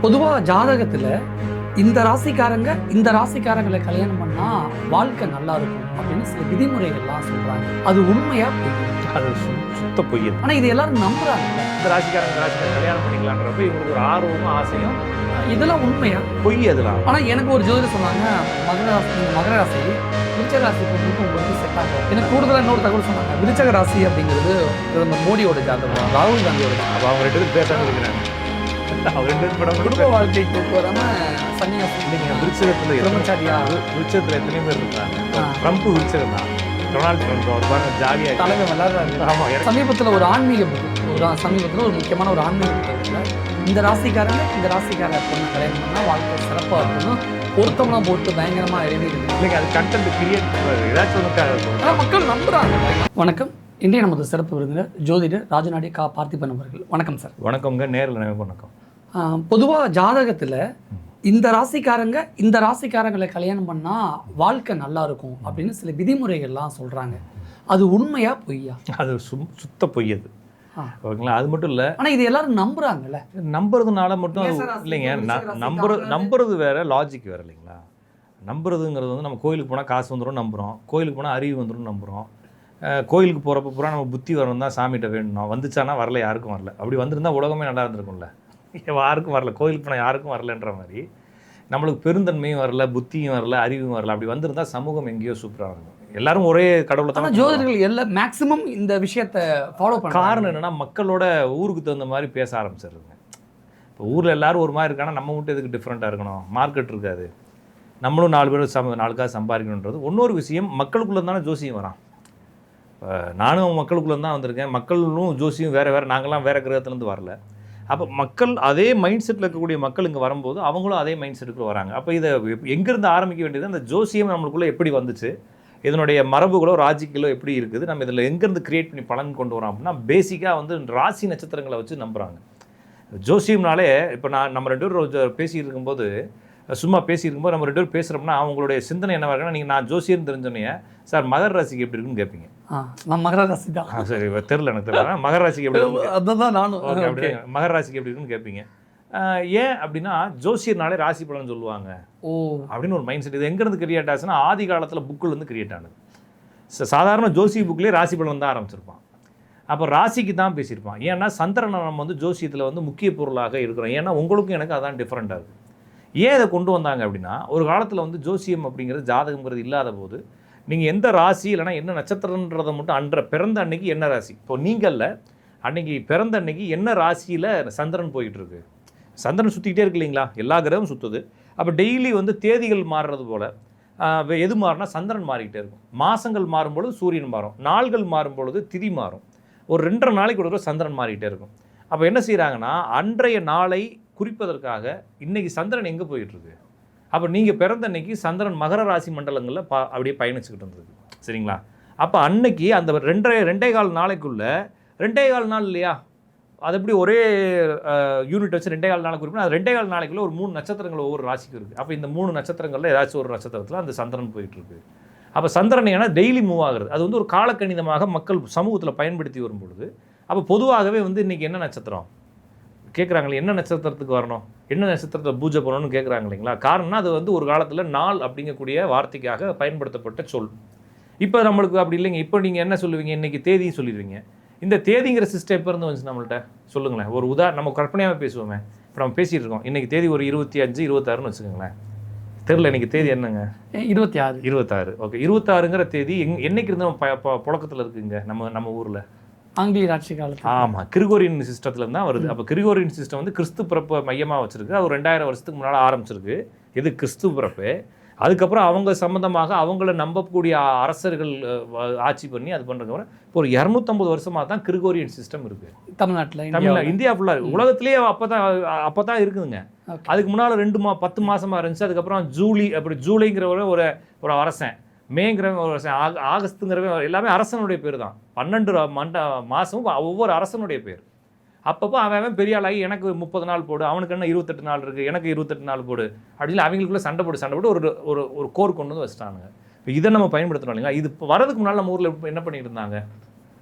பொதுவாக ஜாதகத்தில் இந்த ராசிக்காரங்களை கல்யாணம் பண்ணால் வாழ்க்கை நல்லா இருக்கும் அப்படின்னு சில விதிமுறைகள்லாம் சொல்கிறாங்க. அது உண்மையா? அது சுத்த பொய். ஆனால் இது எல்லாரும் நம்புறாங்க. இந்த ராசிக்காரங்க கல்யாணம் பண்ணிக்கலான்றப்ப இவங்களுக்கு ஒரு ஆர்வமும் ஆசையும். இதெல்லாம் உண்மையா? பொய் அதெல்லாம். ஆனால் எனக்கு ஒரு ஜோதிடர் சொன்னாங்க, மகர ராசி விருச்சக ராசி பொறுத்து உங்களுக்கு செட் ஆகும். எனக்கு கூடுதலாக இன்னொரு தகவல் சொன்னாங்க, விருச்சக ராசி அப்படிங்கிறது பிரதமர் மோடியோட ஜாதகம், ராகுல் காந்தியோட. அப்போ அவங்க 2 பேரும் பேசாமல் இருக்கிறாங்க. அவங்க 2 பேரும் குடும்ப வாழ்க்கைக்கு வராமல் சன்னியாசி. நீங்கள் விருச்சகத்தில் பிரம்மச்சாரியா? விருச்சகத்தில் எத்தனை பேர் இருக்கிறாங்க? ட்ரம்ப் விருச்சகம் தான். டொனால்டு ட்ரம்ப் அவர் பாருங்க ஜாலியாக தலைமை விளாடுறாரு. ஆமாம். சமீபத்தில் ஒரு ஆன்மீக சமீபத்தில் ஒரு முக்கியமான ஒரு ஆன்மீக புத்தகத்தில் இந்த ராசிக்கார பொண்ணு கல்யாணம் பண்ணால் வாழ்க்கை சிறப்பாக இருக்கணும், பொருத்தம்லாம் போட்டு பயங்கரமாக எழுதிருக்கு. இல்லைங்க, அது கண்டென்ட் கிரியேட் பண்ணுறது ஏதாச்சும் ஒன்றுக்காக இருக்கும். ஆனால் மக்கள் நம்புறாங்க. வணக்கம். இன்றைய நமது சிறப்பு விருந்தினர் ஜோதிடர் ராஜநாடி கா பார்த்திபன் அவர்கள். வணக்கம் சார். வணக்கம்ங்க. நேரில் வணக்கம். பொதுவாக ஜாதகத்தில் இந்த ராசிக்காரங்களை கல்யாணம் பண்ணால் வாழ்க்கை நல்லா இருக்கும் அப்படின்னு சில விதிமுறைகள்லாம் சொல்கிறாங்க. அது உண்மையா பொய்யா? அது சுத்த பொய். அது ஓகேங்களா? அது மட்டும் இல்லை, ஆனால் இது எல்லாரும் நம்புறாங்கல்ல. நம்புறதுனால மட்டும் இல்லைங்க. நம்புறது வேற, லாஜிக் வேற இல்லைங்களா? நம்புறதுங்கிறது வந்து நம்ம கோயிலுக்கு போனால் காசு வந்துடும் நம்புகிறோம், கோயிலுக்கு போனால் அறிவு வந்துடும் நம்புகிறோம், கோயிலுக்கு போகிறப்ப பூரா நம்ம புத்தி வரணும் தான் சாமிகிட்ட வேணும். வந்துச்சானா வரல, யாருக்கும் வரல. அப்படி வந்திருந்தால் உலகமே நல்லா இருந்திருக்கும்ல. யாருக்கும் வரல, கோயிலுக்கு போனால் யாருக்கும் வரலன்ற மாதிரி நம்மளுக்கு பெருந்தன்மையும் வரல, புத்தியும் வரல, அறிவும் வரல. அப்படி வந்திருந்தால் சமூகம் எங்கேயோ சூப்பராக இருக்கும். எல்லாரும் ஒரே கடவுளை தான். ஜோதிடர்கள் எல்லாம் மேக்ஸிமம் இந்த விஷயத்தை ஃபாலோ பண்ண காரணம் என்னென்னா, மக்களோட ஊருக்கு தகுந்த மாதிரி பேச ஆரம்பிச்சிருங்க. இப்போ ஊரில் எல்லாரும் ஒரு மாதிரி இருக்காங்கன்னா நம்ம மட்டும் எதுக்கு டிஃப்ரெண்ட்டாக இருக்கணும்? மார்க்கெட் இருக்காது, நம்மளும் 4 பேர் 4 காசு சம்பாதிக்கணுன்றது. இன்னொரு விஷயம், மக்களுக்குள்ளே தானே ஜோசியம் வரான். நானும் மக்களுக்குள்ளே தான் வந்திருக்கேன். மக்களும் ஜோசியும் வேறு நாங்கள்லாம் வேறு கிரகத்துலேருந்து வரல. அப்போ மக்கள் அதே மைண்ட் செட்டில் இருக்கக்கூடிய மக்கள் இங்கே வரும்போது அவங்களும் அதே மைண்ட் செட்டுக்குள்ளே வராங்க. அப்போ இதை எங்கேருந்து ஆரம்பிக்க வேண்டியது? அந்த ஜோசியம் நம்மளுக்குள்ளே எப்படி வந்துச்சு, இதனுடைய மரபுகளோ ராஜிகளோ எப்படி இருக்குது, நம்ம இதில் எங்கேருந்து கிரியேட் பண்ணி பலன் கொண்டு வரோம் அப்படின்னா, பேசிக்காக வந்து ராசி நட்சத்திரங்களை வச்சு நம்புகிறாங்க. ஜோசியம்னாலே இப்போ நம்ம 2 பேரும் பேசிகிட்டு இருக்கும்போது, சும்மா பேசியிருக்கும்போது நம்ம 2 பேரும் பேசுகிறோம்னா அவங்களுடைய சிந்தனை என்னவாக இருக்குன்னா, நீங்கள் நான் ஜோசியம் தெரிஞ்சோன்னே சார் மகர ராசிக்கு எப்படி இருக்குன்னு கேட்பீங்க. நான் மகர ராசி தான். சரி, தெரில, எனக்கு தெரியல. மகர ராசிக்கு எப்படி இருக்கு? அதுதான் நானும். ஓகே, அப்படி மகர ராசிக்கு எப்படி இருக்குன்னு கேட்பீங்க. ஏன் அப்படின்னா, ஜோசியர்னாலே ராசி பலன் சொல்லுவாங்க அப்படின்னு ஒரு மைண்ட் செட். இது எங்கேருந்து கிரியேட் ஆச்சுன்னா, ஆதி காலத்தில் புக்கிலேருந்து கிரியேட் ஆனது. சாதாரண ஜோசி புக்லேயே ராசி பலன் தான் ஆரம்பிச்சிருப்பான். அப்போ ராசிக்கு தான் பேசியிருப்பான். ஏன்னா சந்திரனை நம்ம வந்து ஜோசியத்தில் வந்து முக்கிய பொருளாக இருக்கிறோம். ஏன்னா உங்களுக்கும் எனக்கு அதான் டிஃப்ரெண்ட்டாக இருக்குது. ஏன் இதை கொண்டு வந்தாங்க அப்படின்னா, ஒரு காலத்தில் வந்து ஜோசியம் அப்படிங்கிறது ஜாதகங்கிறது இல்லாத போது நீங்கள் எந்த ராசி இல்லைனா என்ன நட்சத்திரன்றதை மட்டும் பிறந்த அன்னைக்கு என்ன ராசி, இப்போ நீங்கள்ல அன்னைக்கு பிறந்த அன்னைக்கு என்ன ராசியில் சந்திரன் போயிட்டு இருக்கு. சந்திரன் சுற்றிக்கிட்டே இருக்கு இல்லைங்களா, எல்லா கிரகமும் சுற்றுது. அப்போ டெய்லி வந்து தேதிகள் மாறுறது போல் எது மாறினா சந்திரன் மாறிக்கிட்டே இருக்கும். மாதங்கள் மாறும்பொழுது சூரியன் மாறும், நாள்கள் மாறும்பொழுது திதி மாறும். ஒரு 2.5 நாளைக்கு ஒரு சந்திரன் மாறிக்கிட்டே இருக்கும். அப்போ என்ன செய்கிறாங்கன்னா, அன்றைய நாளை குறிப்பதற்காக இன்றைக்கி சந்திரன் எங்கே போயிட்டுருக்கு, அப்போ நீங்கள் பிறந்த அன்னைக்கு சந்திரன் மகர ராசி மண்டலங்களில் அப்படியே பயணிச்சுக்கிட்டு இருந்தது. சரிங்களா? அப்போ அன்னைக்கு அந்த 2.25 நாளைக்குள்ளே 2.25 நாள் இல்லையா, அது எப்படி ஒரே யூனிட் வச்சு 2.25 நாளைக்கு குறிப்பிட்டு அது 2.25 நாளைக்குள்ளே ஒரு 3 நட்சத்திரங்கள் ஒவ்வொரு ராசிக்கு இருக்குது. அப்போ இந்த 3 நட்சத்திரங்களில் ஏதாச்சும் ஒரு நட்சத்திரத்தில் அந்த சந்திரன் போயிட்டுருக்கு. அப்போ சந்திரன் ஏன்னா டெய்லி மூவ் ஆகுறது, அது வந்து ஒரு காலக்கணிதமாக மக்கள் சமூகத்தில் பயன்படுத்தி வரும்பொழுது, அப்போ பொதுவாகவே வந்து இன்றைக்கி என்ன நட்சத்திரம் கேட்குறாங்களே, என்ன நட்சத்திரத்துக்கு வரணும், என்ன நட்சத்திரத்தை பூஜை பண்ணணும்னு கேட்குறாங்க இல்லைங்களா. காரணம்னா அது வந்து ஒரு காலத்தில் நாள் அப்படிங்கக்கூடிய வார்த்தைக்காக பயன்படுத்தப்பட்ட சொல். இப்போ நம்மளுக்கு அப்படி இல்லைங்க. இப்போ நீங்கள் என்ன சொல்லுவீங்க, இன்றைக்கி தேதியும் சொல்லிடுவீங்க. இந்த தேதிங்கிற சிஸ்டம் எப்போ இருந்து வந்துச்சு நம்மள்கிட்ட சொல்லுங்களேன். ஒரு நம்ம கற்பனையாக பேசுவோமே. இப்போ நம்ம பேசிகிட்டு இருக்கோம், இன்றைக்கி தேதி ஒரு 25, 26ன்னு வச்சுக்கோங்களேன். தெரில இன்றைக்கி தேதி என்னங்க, 26. ஓகே, 26ங்கிற தேதி என்னைக்கு இருந்து நம்ம புழக்கத்தில் இருக்குங்க நம்ம ஊரில்? ஆங்கிலேய ஆட்சி காலத்தில். ஆமாம், கிரிகோரியன் சிஸ்டத்தில் தான் வருது. அப்போ கிரிகோரியன் சிஸ்டம் வந்து கிறிஸ்து பிறப்பை மையமாக வச்சுருக்கு. அது 2000 வருஷத்துக்கு முன்னால் ஆரம்பிச்சிருக்கு. இது கிறிஸ்து பிறப்பு. அதுக்கப்புறம் அவங்க சம்மந்தமாக அவங்கள நம்பக்கூடிய அரசர்கள் ஆட்சி பண்ணி அது பண்ணுறதுக்கப்புறம் இப்போ ஒரு 250 வருஷமாக தான் கிரிகோரியன் சிஸ்டம் இருக்குது தமிழ்நாட்டில், இந்தியா ஃபுல்லாக. உலகத்திலேயே அப்போ தான் இருக்குதுங்க. அதுக்கு முன்னால் 10 மாதமாக இருந்துச்சு. அதுக்கப்புறம் ஜூலைங்கிற ஒரு அரசன், மேங்கிற ஒரு ஆகஸ்துங்கிறவன், எல்லாமே அரசனுடைய பேர் தான். 12 மாதமும் ஒவ்வொரு அரசனுடைய பேர். அப்பப்போ அவன் பெரிய ஆளாகி எனக்கு 30 நாள் போடு, அவனுக்கு என்ன 28 நாள் இருக்குது, எனக்கு 28 நாள் போடு அப்படின்னு அவங்களுக்குள்ளே சண்டை போட்டு ஒரு கோர் கொண்டு வந்து வச்சுட்டானுங்க. இப்போ இதை நம்ம பயன்படுத்தணும் இல்லைங்களா. இது இப்போ வரதுக்கு முன்னால் நம்ம ஊரில் என்ன பண்ணிட்டு இருந்தாங்க,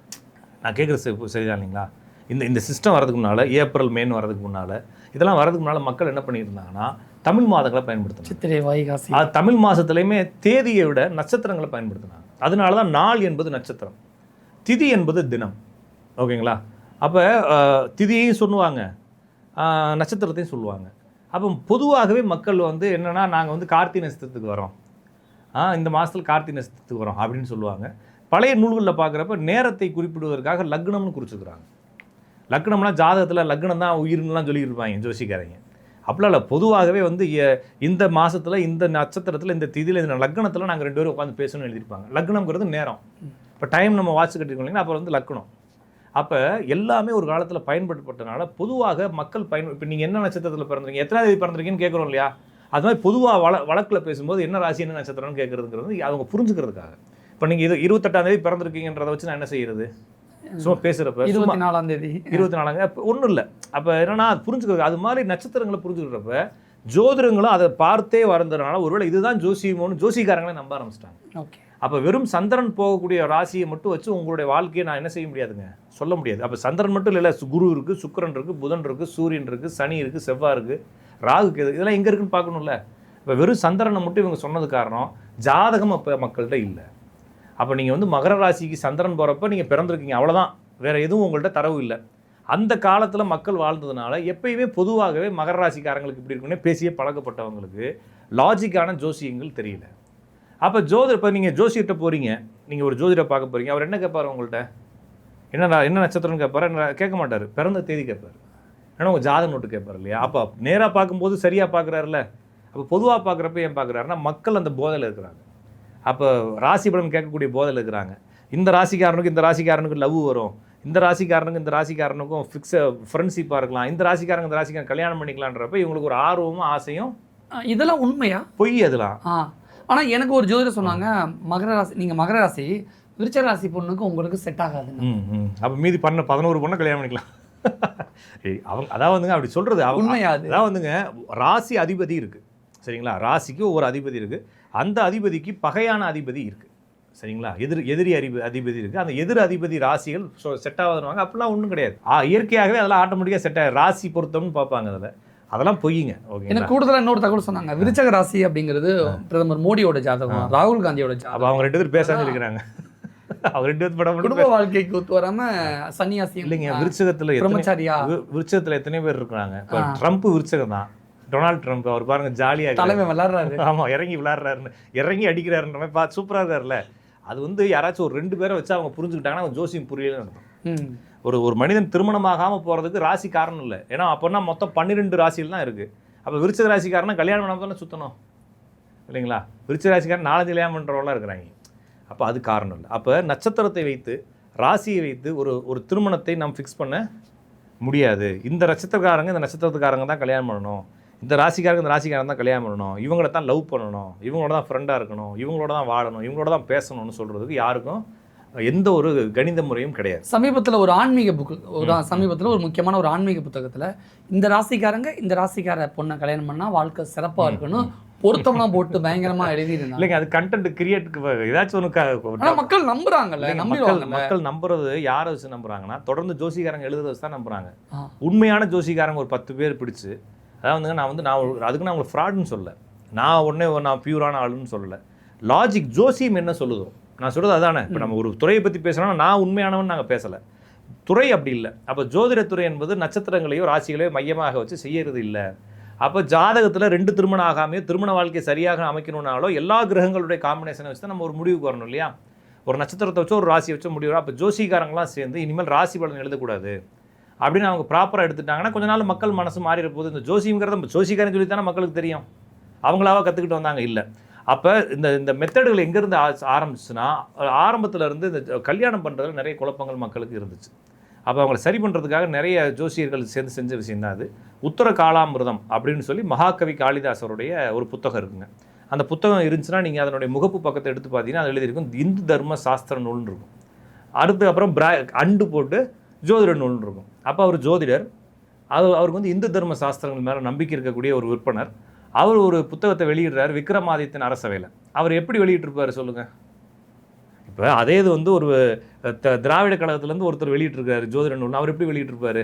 நான் கேட்குறது சரிதான் இல்லைங்களா. இந்த சிஸ்டம் வரதுக்கு முன்னால், ஏப்ரல் மேன்னு வரதுக்கு முன்னால், இதெல்லாம் வரதுக்கு முன்னால் மக்கள் என்ன பண்ணியிருந்தாங்கன்னா தமிழ் மாதங்களை பயன்படுத்தினாங்க. சித்திரை, வைகாசி. அது தமிழ் மாதத்துலையுமே தேதியை விட நட்சத்திரங்களை பயன்படுத்தினாங்க. அதனால தான் நாள் என்பது நட்சத்திரம், திதி என்பது தினம். ஓகேங்களா? அப்போ திதியையும் சொல்லுவாங்க, நட்சத்திரத்தையும் சொல்லுவாங்க. அப்போ பொதுவாகவே மக்கள் வந்து என்னென்னா, நாங்கள் வந்து கார்த்திகை நட்சத்திரத்துக்கு வரோம், இந்த மாதத்தில் கார்த்திகை நட்சத்திரத்துக்கு வரோம் அப்படின்னு சொல்லுவாங்க. பழைய நூல்களில் பார்க்குறப்ப நேரத்தை குறிப்பிடுவதற்காக லக்னம்னு குறிச்சிருக்கிறாங்க. லக்னம்லாம் ஜாதகத்தில் லக்னம் தான் உயிர்னுலாம் சொல்லியிருப்பாங்க ஜோசிக்காரங்க. அப்படிலாம் இல்லை, பொதுவாகவே வந்து இந்த மாதத்தில், இந்த நட்சத்திரத்தில், இந்த திதியில், இந்த லக்னத்தில் நாங்கள் 2 பேரும் உட்காந்து பேசணும்னு எழுதியிருப்பாங்க. லக்னம்ங்கிறது நேரம். இப்போ டைம் நம்ம வாட்ச் கட்டிருக்கோம் இல்லைங்களா, அப்புறம் வந்து லக்னம். அப்போ எல்லாமே ஒரு காலத்தில் பயன்படுத்தப்பட்டனால பொதுவாக மக்கள் இப்போ நீங்கள் என்ன நட்சத்திரத்தில் பிறந்தீங்க, எத்தனை தேதி பிறந்திருக்கீங்கன்னு கேட்குறோம் இல்லையா, அது மாதிரி பொதுவாக வழக்கில் பேசும்போது என்ன ராசி என்ன நட்சத்திரம்னு கேட்குறதுங்கிறது அவங்க புரிஞ்சுக்கிறதுக்காக. இப்போ நீங்கள் இது 28ஆம் தேதி பிறந்திருக்கீங்கன்றதை வச்சு நான் என்ன செய்யறது, சும்மா பேசுகிறப்ப 24ஆம் தேதி 24 ஒன்றும் இல்லை. அப்போ என்னன்னா அது புரிஞ்சுக்கிறது, அது மாதிரி நட்சத்திரங்களை புரிஞ்சுக்கிறப்ப ஜோதிடங்களும் அதை பார்த்தே வரதுனால ஒருவேளை இதுதான் ஜோசியமோன்னு ஜோசிக்காரங்களே நம்ப ஆரம்பிச்சிட்டாங்க. ஓகே. அப்போ வெறும் சந்திரன் போகக்கூடிய ராசியை மட்டும் வச்சு உங்களுடைய வாழ்க்கையை நான் என்ன செய்ய முடியாதுங்க, சொல்ல முடியாது. அப்போ சந்திரன் மட்டும் இல்லை, குரு இருக்குது, சுக்கிரன் இருக்குது, புதன் இருக்குது, சூரியன் இருக்குது, சனி இருக்குது, செவ்வாய் இருக்குது, ராகு கேது, இதெல்லாம் எங்கே இருக்குன்னு பார்க்கணும்ல. இப்போ வெறும் சந்திரனை மட்டும் இவங்க சொன்னது காரணம் ஜாதகம் அப்போ மக்கள்கிட்ட இல்லை. அப்போ நீங்கள் வந்து மகர ராசிக்கு சந்திரன் போகிறப்ப நீங்கள் பிறந்திருக்கீங்க, அவ்வளோதான், வேறு எதுவும் உங்கள்கிட்ட தரவு இல்லை. அந்த காலத்தில் மக்கள் வாழ்ந்ததுனால எப்பயுமே பொதுவாகவே மகர ராசிக்காரங்களுக்கு இப்படி இருக்குன்னே பேசியே பழக்கப்பட்டவங்களுக்கு லாஜிக்கான ஜோசியங்கள் தெரியல. அப்போ இப்போ நீங்கள் ஜோசியர்கிட்ட போகிறீங்க, நீங்கள் ஒரு ஜோதிடரை பார்க்க போகிறீங்க, அவர் என்ன கேட்பார் உங்கள்கிட்ட, என்ன நட்சத்திரம்னு கேட்பார், என்ன கேட்க மாட்டார், பிறந்த தேதி கேட்பார், ஏன்னா உங்கள் ஜாதக நோட்டு கேட்பார் இல்லையா. அப்போ நேராக பார்க்கும்போது சரியாக பார்க்குறாருல. அப்போ பொதுவாக பார்க்குறப்ப ஏன் பார்க்குறாருன்னா மக்கள் அந்த போதையில் இருக்கிறாங்க. அப்போ ராசி பலன் கேட்கக்கூடிய போதையில் இருக்கிறாங்க. இந்த ராசிக்காரனுக்கு லவ் வரும், இந்த ராசிக்காரனுக்கும் ஃப்ரெண்ட்ஷிப்பாக இருக்கலாம், இந்த ராசிக்காரன் கல்யாணம் பண்ணிக்கலான்றப்ப இவங்களுக்கு ஒரு ஆர்வமும் ஆசையும். இதெல்லாம் உண்மையா பொய் அதெல்லாம். ஆனால் எனக்கு ஒரு ஜோதிடர் சொன்னாங்க, மகர ராசி, நீங்கள் மகர ராசி, விருச்சிக ராசி பொண்ணுக்கு உங்களுக்கு செட் ஆகாது. அப்போ மீதி 11 பொண்ணை கல்யாணம் பண்ணிக்கலாம். அதான் வந்துங்க அப்படி சொல்கிறது உண்மையாது. அதான் வந்துங்க, ராசி அதிபதி இருக்குது சரிங்களா, ராசிக்கு ஒரு அதிபதி இருக்குது, அந்த அதிபதிக்கு பகையான அதிபதி இருக்குது சரிங்களா, எதிரி அதிபதி இருக்குது. அந்த எதிர் அதிபதி ராசிகள் செட் ஆகாதுன்னு அப்படிலாம் ஒன்றும் கிடையாது. இயற்கையாகவே அதெல்லாம் ஆட்டோமேட்டிக்காக செட் ஆகும். ராசி பொருத்தம்னு பார்ப்பாங்க, அதெல்லாம் பொய்யுங்க. ஓகே. எனக்கு கூடுதலாக இன்னொரு தகவல் சொன்னாங்க, விருச்சிக ராசி அப்படிங்கிறது பிரதமர் மோடியோட ஜாதகம், ராகுல் காந்தியோட ஜாதகம். அவங்க 2 பேரும் பேசாமல் இருக்கிறாங்க. அவங்க 2 பேரும் படம் குடும்ப வாழ்க்கைக்கு ஒத்து வராம சன்னியாசி இல்லைங்க. விருச்சகத்தில் எத்தனை பேர் இருக்கிறாங்க. இப்போ ட்ரம்ப் விருச்சகம் தான், டொனால்ட் ட்ரம்ப், அவர் பாருங்க ஜாலியாக தலைமை விளாட்றாரு. ஆமாம், இறங்கி விளாட்றாருன்னு, இறங்கி அடிக்கிறாருன்ற மாதிரி பார்த்து சூப்பராக இருக்காருல்ல. அது வந்து யாராச்சும் ஒரு 2 பேரை வச்சு அவங்க புரிஞ்சுக்கிட்டாங்கன்னா அவங்க ஜோசியம் புரியலன்னு அர்த்தம். ஒரு மனிதன் திருமணமாகாமல் போகிறதுக்கு ராசி காரணம் இல்லை. ஏன்னா அப்போனா மொத்தம் 12 ராசியில் தான் இருக்குது. அப்போ விருச்சிக ராசிக்காரனா கல்யாணம் பண்ணாமல் தானே சுற்றணும் இல்லைங்களா. விருச்சிக ராசிக்காரன் 4 கல்யாணம் பண்ணுறவங்களாம் இருக்கிறாங்க. அப்போ அது காரணம் இல்லை. அப்போ நட்சத்திரத்தை வைத்து, ராசியை வைத்து ஒரு திருமணத்தை நாம் ஃபிக்ஸ் பண்ண முடியாது. இந்த நட்சத்திரத்துக்காரங்க தான் கல்யாணம் பண்ணணும், இந்த ராசிக்காரன் தான் கல்யாணம் பண்ணணும், இவங்கள தான் லவ் பண்ணணும், இவங்களோட தான் ஃப்ரெண்டாக இருக்கணும், இவங்களோட தான் வாழணும், இவங்களோட தான் பேசணும்னு சொல்கிறதுக்கு யாருக்கும் எந்த ஒரு கணித முறையும் கிடையாது. சமீபத்தில் ஒரு ஆன்மீக சமீபத்தில் ஒரு முக்கியமான ஒரு ஆன்மீக புத்தகத்தில் இந்த ராசிக்கார பொண்ணை கல்யாணம் பண்ணால் வாழ்க்கை சிறப்பாக இருக்குன்னு பொருத்தம்லாம் போட்டு பயங்கரமா எழுதிருந்தாங்க. இல்லைங்க, அது கண்டென்ட் கிரியேட்டுக்கு ஏதாச்சும் ஒன்று மக்கள் நம்புறாங்கல்ல. மக்கள் நம்புறது யாரை வச்சு நம்புறாங்கன்னா, தொடர்ந்து ஜோசிக்காரங்க எழுதுறத வச்சு தான் நம்புறாங்க. உண்மையான ஜோசிக்காரங்க ஒரு 10 பேர் பிடிச்சு, அதாவது நான் அதுக்கு நான் உங்களுக்கு ஃப்ராடுன்னு சொல்லலை, நான் பியூரான ஆளுன்னு சொல்லலை. லாஜிக் ஜோசியம் என்ன சொல்லுதோ நான் சொல்கிறது அதானே. இப்போ நம்ம ஒரு துறையை பற்றி பேசுகிறோம்னா நான் உண்மையானவன் நாங்கள் பேசலை, துறை அப்படி இல்லை. அப்போ ஜோதிடத்துறை என்பது நட்சத்திரங்களையோ ராசிகளையோ மையமாக வச்சு செய்யறது இல்லை. அப்போ ஜாதகத்தில் 2 திருமணம் ஆகாமையோ திருமண வாழ்க்கையை சரியாக அமைக்கணும்னாலோ எல்லா கிரகங்களுடைய காம்பினேஷனை வச்சு தான் நம்ம ஒரு முடிவுக்கு வரணும் இல்லையா. ஒரு நட்சத்திரத்தை வச்சோ ஒரு ராசியை வச்சோ முடிவு. அப்போ ஜோசிக்காரங்களாம் சேர்ந்து இனிமேல் ராசி பலன் எழுதக்கூடாது அப்படின்னு அவங்க ப்ராப்பராக எடுத்துட்டாங்கன்னா கொஞ்ச நாள் மக்கள் மனசு மாறிட போது. இந்த ஜோசிங்கிறத ஜோசிக்காரன் சொல்லி தானே மக்களுக்கு தெரியும், அவங்களாவா கற்றுக்கிட்டு வந்தாங்க இல்லை. அப்போ இந்த மெத்தடுகள் எங்கேருந்து ஆரம்பிச்சுன்னா, ஆரம்பத்தில் இருந்து இந்த கல்யாணம் பண்ணுறதுல நிறைய குழப்பங்கள் மக்களுக்கு இருந்துச்சு. அப்போ அவங்களை சரி பண்ணுறதுக்காக நிறைய ஜோசியர்கள் சேர்ந்து செஞ்ச விஷயம் தான் அது. உத்தர காலாமிர்தம் அப்படின்னு சொல்லி மகாகவி காளிதாசருடைய ஒரு புத்தகம் இருக்குங்க. அந்த புத்தகம் இருந்துச்சுன்னா நீங்கள் அதனுடைய முகப்பு பக்கத்தை எடுத்து பார்த்தீங்கன்னா அது எழுதியிருக்கும் இந்து தர்ம சாஸ்திர நூல்னு இருக்கும். அப்புறம் அண்டு போட்டு ஜோதிட நூல்னு இருக்கும். அப்போ அவர் ஜோதிடர், அவருக்கு வந்து இந்து தர்ம சாஸ்திரங்கள் மேலே நம்பிக்கை இருக்கக்கூடிய ஒரு விற்பனர். அவர் ஒரு புத்தகத்தை வெளியிடுறார் விக்ரமாதித்தன் அரசவையில். அவர் எப்படி வெளியிட்டிருப்பார் சொல்லுங்கள். இப்போ அதே இது வந்து ஒரு திராவிட கழகத்துலேருந்து ஒருத்தர் வெளியிட்டிருக்காரு ஜோதிட நூல், அவர் எப்படி வெளியிட்டிருப்பாரு?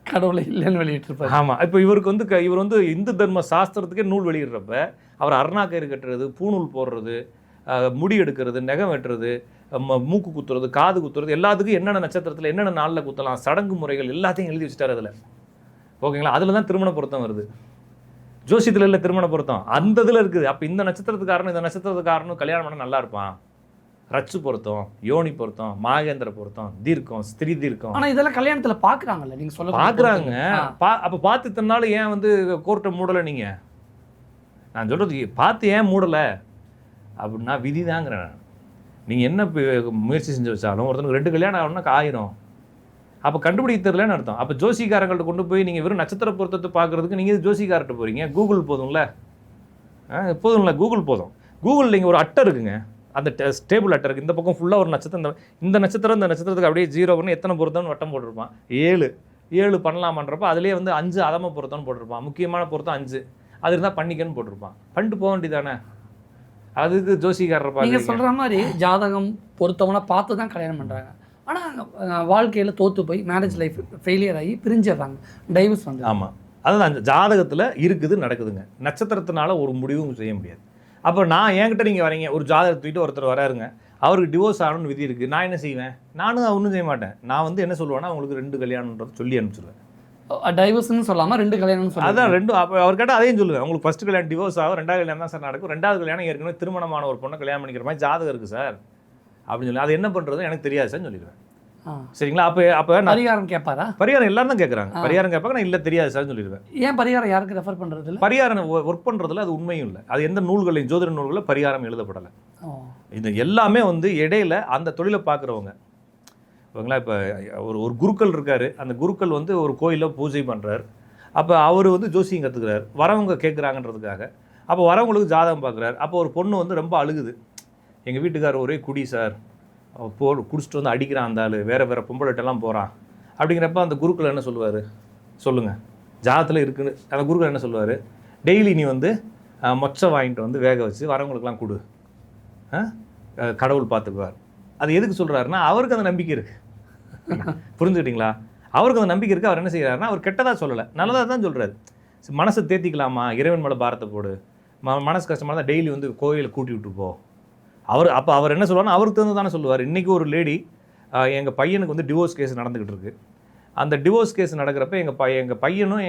கடவுளை இல்லைன்னு வெளியிட்டிருப்பாரு. ஆமாம். இப்போ இவருக்கு வந்து இவர் வந்து இந்து தர்ம சாஸ்திரத்துக்கே நூல் வெளியிடுறப்ப அவர் அருணா கயிறு கட்டுறது, பூநூல் போடுறது, முடி எடுக்கிறது, நகம் வெட்டுறது, மூக்கு குத்துறது, காது குத்துறது, எல்லாத்துக்கும் என்னென்ன நட்சத்திரத்தில் என்னென்ன நாளில் குத்தலாம், சடங்கு முறைகள் எல்லாத்தையும் எழுதி வச்சுட்டார் அதில். ஓகேங்களா? அதில் தான் திருமண பொருத்தம் வருது. ஜோசியத்தில் இல்லை திருமண பொருத்தம், அந்த இதில் இருக்குது. அப்போ இந்த நட்சத்திரத்துக்கு காரணம் இந்த நட்சத்திரத்துக்கு காரணம் கல்யாணம் பண்ண நல்லா இருப்பான். ரச்சு பொருத்தம், யோனி பொருத்தம், மாகேந்திர பொருத்தம், தீர்க்கம், ஸ்திரீ தீர்க்கம். ஆனால் இதெல்லாம் கல்யாணத்தில் பார்க்குறாங்கல்ல, நீங்கள் சொல்ல பார்க்குறாங்க. அப்போ பார்த்து இத்தனை நாள் ஏன் வந்து கோர்ட்டை மூடலை? நீங்கள், நான் சொல்கிறது பார்த்து ஏன் மூடலை அப்படின்னா விதி தாங்கிறேன். நீங்கள் என்ன முயற்சி செஞ்சு வச்சாலும் ஒருத்தனுக்கு 2 கல்யாணம் ஆகணும்னா 1000. அப்போ கண்டுபிடிக்க தெரியலன்னு அர்த்தம். அப்போ ஜோசிக்காரங்கள்ட்ட கொண்டு போய் நீங்கள் வெறும் நட்சத்திர பொருத்தத்தை பார்க்குறதுக்கு நீங்கள் ஜோசிக்கார்ட்ட போகிறீங்க. கூகுள் போதும்ல, போதும்ல, கூகுள் போதும். கூகுள் நீங்கள் ஒரு அட்டை இருக்குங்க, அந்த டேபிள் அட்டை இருக்குது. இந்த பக்கம் ஃபுல்லாக ஒரு நட்சத்திரம், இந்த நட்சத்திரம் இந்த நட்சத்திரத்துக்கு அப்படியே 0 பண்ணி எத்தனை பொருத்தம்னு வட்டம் போட்டிருப்பான். 7 பண்ணலாமான்றப்ப அதிலே வந்து 5 அதம பொருத்தம்னு போட்டிருப்பான். முக்கியமான பொருத்தம் 5, அது இருந்தால் பண்ணிக்கன்னு போட்டிருப்பான். பண்ணிட்டு போக வேண்டியதானே? அதுக்கு ஜோசிக்காரர் நீங்கள் சொல்கிற மாதிரி ஜாதகம் பொருத்தவனை பார்த்து தான் கல்யாணம் பண்ணுறாங்க. ஆனால் வாழ்க்கையில் தோற்று போய் மேரேஜ் லைஃப் ஃபெயிலியர் ஆகி பிரிஞ்சிடுறாங்க, டைவர்ஸ் வந்து. ஆமாம், அதுதான் ஜாதகத்தில் இருக்குது, நடக்குதுங்க. நட்சத்திரத்தினால ஒரு முடிவும் செய்ய முடியாது. அப்போ நான் என்கிட்ட நீங்கள் வரீங்க, ஒரு ஜாதகத்தை தூக்கிட்டு ஒருத்தர் வராருங்க, அவருக்கு டிவோர்ஸ் ஆகணும்னு விதி இருக்குது. நான் என்ன செய்வேன்? நானும் ஒன்றும் செய்ய மாட்டேன். நான் வந்து என்ன சொல்லுவேன்னா, உங்களுக்கு 2 கல்யாணம்ன்றது சொல்லி அனுப்பிச்சிடுவேன். டைவர்ஸ்னு சொல்லாமல் 2 கல்யாணம்னு சொல்லுவேன். அதான் 2. அப்போ அவர் கேட்டால் அதையும் சொல்லுவேன். உங்களுக்கு ஃபஸ்ட்டு கல்யாணம் டிவோர்ஸ் ஆகும், 2வது கல்யாணம் தான் சார் நடக்கும். 2வது கல்யாணம் ஏற்கனவே திருமணமான ஒரு பொண்ணை கல்யாணம் பண்ணிக்கிற மாதிரி ஜாதகம் இருக்குது சார் அப்படின்னு சொல்லி, அது என்ன பண்ணுறது எனக்கு தெரியாது சார்னு சொல்லிடுவேன். சரிங்களா? அப்போ பரிகாரம் கேட்பாரா? பரிகாரம் எல்லாரும் தான் கேட்குறாங்க. பரிகாரம் கேட்பாங்க, நான் இல்லை தெரியாது சார்னு சொல்லிடுவேன். ஏன் பரிகாரம் யாருக்கு ரெஃபர் பண்ணுறது இல்லை? பரிகாரம் ஒர்க் பண்ணுறதுல அது உண்மையும் இல்லை. அது எந்த நூல்களையும் ஜோதிட நூல்களில் பரிகாரம் எழுதப்படலை. இது எல்லாமே வந்து இடையில அந்த தொழிலை பார்க்குறவங்க. ஓகேங்களா? இப்போ ஒரு குருக்கள் இருக்கார், அந்த குருக்கள் வந்து ஒரு கோயிலில் பூஜை பண்ணுறார். அப்போ அவர் வந்து ஜோசியம் கற்றுக்கிறார், வரவங்க கேட்குறாங்கன்றதுக்காக. அப்போ வரவங்களுக்கு ஜாதகம் பார்க்குறாரு. அப்போ ஒரு பொண்ணு வந்து ரொம்ப அழுகுது, எங்கள் வீட்டுக்காரர் ஒரே குடி சார், குடிச்சிட்டு வந்து அடிக்கிறான், அந்த ஆள் வேறு பொம்பளைட்டெல்லாம் போகிறான் அப்படிங்கிறப்ப அந்த குருக்கள் என்ன சொல்லுவார் சொல்லுங்கள்? ஜாதகத்தில் இருக்குன்னு அந்த குருக்கள் என்ன சொல்லுவார்? டெய்லி நீ வந்து மொச்சை வாங்கிட்டு வந்து வேக வச்சு வரவங்களுக்கெல்லாம் கொடு, கடவுள் பார்த்துக்குவார். அது எதுக்கு சொல்கிறாருன்னா, அவருக்கு அந்த நம்பிக்கை இருக்குது. புரிஞ்சுக்கிட்டீங்களா? அவருக்கு அந்த நம்பிக்கை இருக்குது. அவர் என்ன செய்கிறாருன்னா, அவர் கெட்டதாக சொல்லலை, நல்லதாக தான் சொல்கிறாரு. மனசை தேத்திக்கலாமா, இறைவன் மேலே பாரத்தை போடு, மனசு கஷ்டமாக தான் டெய்லி வந்து கோயிலை கூட்டி விட்டு போ. அவர் என்ன சொல்லுவார்னா, அவருக்கு தகுந்து தானே சொல்லுவார். இன்றைக்கி ஒரு லேடி, எங்கள் பையனுக்கு வந்து டிவோர்ஸ் கேஸ் நடந்துக்கிட்டு இருக்குது. அந்த டிவோர்ஸ் கேஸ் நடக்கிறப்ப எங்கள் பையனும்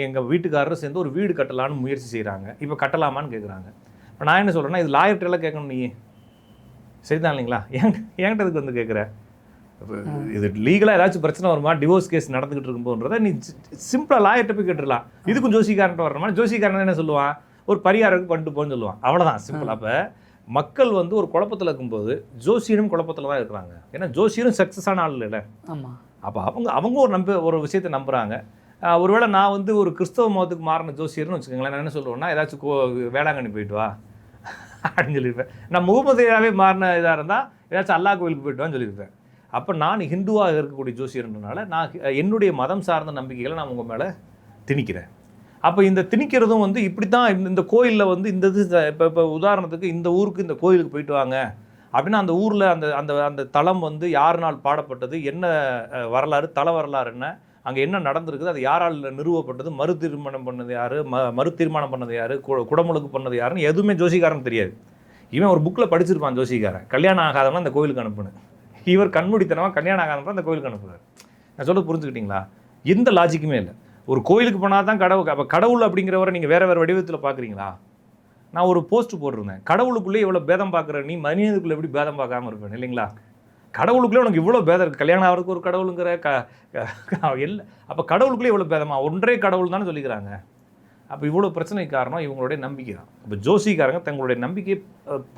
எங்கள் வீட்டுக்காரரும் சேர்ந்து ஒரு வீடு கட்டலான்னு முயற்சி செய்கிறாங்க. இப்போ கட்டலாமான்னு கேட்குறாங்க. இப்போ நான் என்ன சொல்கிறேன்னா, இது லாயர்ட்டெல்லாம் கேட்கணும், நீ சரிதான் இல்லைங்களா? என்கிட்ட இதுக்கு வந்து கேட்குற, இது லீகலாக ஏதாச்சும் பிரச்சனை வருமா, டிவோர்ஸ் கேஸ் நடந்துக்கிட்டு இருக்கும்போன்றதை நீ சிம்பிளாக லாயர்கிட்ட போய் கேட்டுடலாம். இதுக்கும் ஜோசிக்காரன்ட்டு வரணுமா? ஜோசிக்காரன் என்ன சொல்லுவான்? ஒரு பரிகாரத்துக்கு பண்ணிட்டு போன்னு சொல்லுவான், அவ்வளோதான், சிம்பிள். அப்போ மக்கள் வந்து ஒரு குழப்பத்தில் இருக்கும்போது ஜோசியரும் குழப்பத்தில் தான் இருக்கிறாங்க. ஏன்னா ஜோசியரும் சக்ஸஸான ஆள் இல்லை. ஆமாம். அப்போ அவங்க ஒரு விஷயத்தை நம்புகிறாங்க. ஒருவேளை நான் வந்து ஒரு கிறிஸ்தவ மதத்துக்கு மாறின ஜோசியர்னு வச்சுக்கோங்களேன், நான் என்ன சொல்லுவேன்னா, ஏதாச்சும் வேளாங்கண்ணி போயிட்டு வா அப்படின்னு சொல்லியிருப்பேன். நான் முகமதியாகவே மாறின இதாக இருந்தால் ஏதாச்சும் அல்லா கோவிலுக்கு போயிட்டு வான்னு சொல்லியிருப்பேன். அப்போ நான் ஹிந்துவாக இருக்கக்கூடிய ஜோசியர்ன்றனால நான் என்னுடைய மதம் சார்ந்த நம்பிக்கைகளை நான் உங்கள் மேலே திணிக்கிறேன். அப்போ இந்த திணிக்கிறதும் வந்து இப்படி தான் இந்த கோயிலில் வந்து இந்த இது இப்போ உதாரணத்துக்கு இந்த ஊருக்கு இந்த கோயிலுக்கு போயிட்டு வாங்க அப்படின்னா, அந்த ஊரில் அந்த அந்த தலம் வந்து யாருனால் பாடப்பட்டது, என்ன வரலாறு, தல வரலாறு என்ன, அங்கே என்ன நடந்திருக்குது, அது யாரால் நிறுவப்பட்டது, மறு தீர்மானம் பண்ணது யார், மறு தீர்மானம் பண்ணது யார், குடமுழுக்கு பண்ணது யாருன்னு எதுவுமே ஜோசிக்காரன் தெரியாது. இவன் ஒரு புக்கில் படிச்சிருப்பான் ஜோசிக்காரன், கல்யாணம் ஆகாதவனா அந்த கோயிலுக்கு அனுப்புனேன். இவர் கண்மூடித்தனமாக கல்யாணம் ஆகாதவனா அந்த கோயிலுக்கு அனுப்புகிறார். நான் சொல்ல புரிஞ்சுக்கிட்டீங்களா? எந்த லாஜிக்குமே இல்லை. ஒரு கோயிலுக்கு போனால் தான் கடவுள். அப்போ கடவுள் அப்படிங்கிறவரை நீங்கள் வேறு வடிவத்தில் பார்க்குறீங்களா? நான் ஒரு போஸ்ட் போட்டிருந்தேன், கடவுளுக்குள்ளே இவ்வளோ பேதம் பார்க்குற நீ மனிதனுக்குள்ளே எப்படி பேதம் பார்க்காம இருப்பேன் இல்லைங்களா? கடவுளுக்குள்ளே உனக்கு இவ்வளோ பேதம் இருக்குது, கல்யாணம் ஆகிறதுக்கு ஒரு கடவுளுங்கிற இல்லை. அப்போ கடவுளுக்குள்ளே இவ்வளோ பேதமா? ஒன்றே கடவுள் தானே சொல்லிக்கிறாங்க. அப்போ இவ்வளோ பிரச்சனைக்கு காரணம் இவங்களுடைய நம்பிக்கை தான். இப்போ ஜோசிக்காரங்க தங்களுடைய நம்பிக்கையை